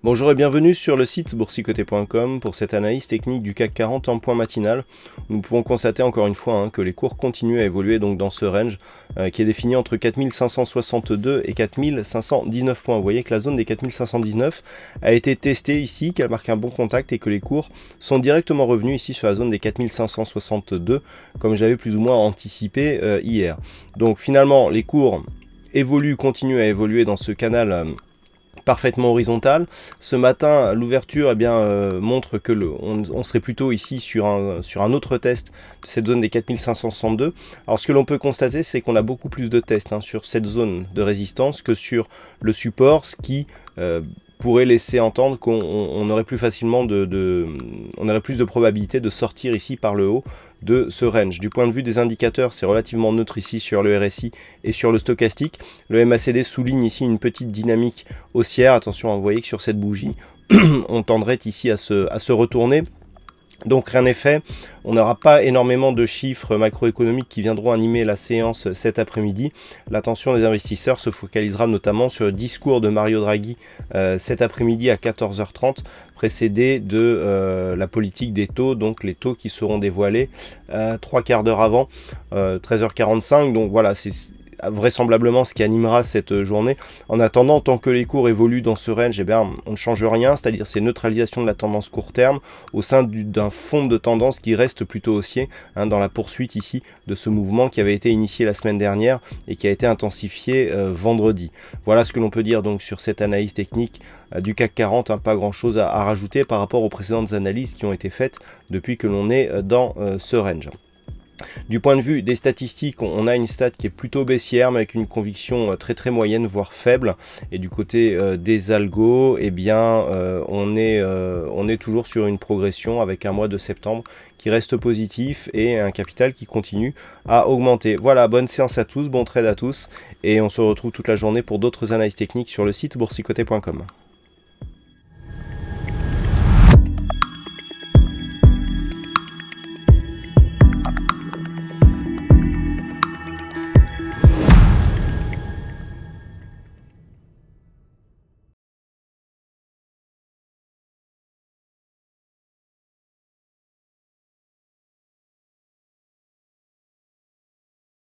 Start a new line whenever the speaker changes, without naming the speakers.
Bonjour et bienvenue sur le site boursicoté.com pour cette analyse technique du CAC 40 en point matinal. Nous pouvons constater encore une fois que les cours continuent à évoluer donc dans ce range qui est défini entre 4562 et 4519 points. Vous voyez que la zone des 4519 a été testée ici, qu'elle marque un bon contact et que les cours sont directement revenus ici sur la zone des 4562 comme j'avais plus ou moins anticipé hier. Donc finalement les cours continuent à évoluer dans ce canal parfaitement horizontal. Ce matin, l'ouverture montre que on serait plutôt ici sur un autre test de cette zone des 4562. Alors ce que l'on peut constater, c'est qu'on a beaucoup plus de tests sur cette zone de résistance que sur le support, ce qui pourrait laisser entendre qu'on aurait plus facilement on aurait plus de probabilité de sortir ici par le haut de ce range. Du point de vue des indicateurs, c'est relativement neutre ici sur le RSI et sur le stochastique. Le MACD souligne ici une petite dynamique haussière. Attention, vous voyez que sur cette bougie, on tendrait ici à se retourner. Donc rien n'est fait, on n'aura pas énormément de chiffres macroéconomiques qui viendront animer la séance cet après-midi. L'attention des investisseurs se focalisera notamment sur le discours de Mario Draghi cet après-midi à 14h30, précédé de la politique des taux, donc les taux qui seront dévoilés 3 quarts d'heure avant, 13h45. Donc voilà, c'est vraisemblablement ce qui animera cette journée. En attendant, tant que les cours évoluent dans ce range, on ne change rien, c'est-à-dire c'est neutralisation de la tendance court terme au sein d'un fond de tendance qui reste plutôt haussier dans la poursuite ici de ce mouvement qui avait été initié la semaine dernière et qui a été intensifié vendredi. Voilà ce que l'on peut dire donc sur cette analyse technique du CAC 40, pas grand chose à rajouter par rapport aux précédentes analyses qui ont été faites depuis que l'on est dans ce range. Du point de vue des statistiques, on a une stat qui est plutôt baissière mais avec une conviction très moyenne voire faible, et du côté des algos, on est toujours sur une progression avec un mois de septembre qui reste positif et un capital qui continue à augmenter. Voilà, bonne séance à tous, bon trade à tous et on se retrouve toute la journée pour d'autres analyses techniques sur le site boursicoté.com.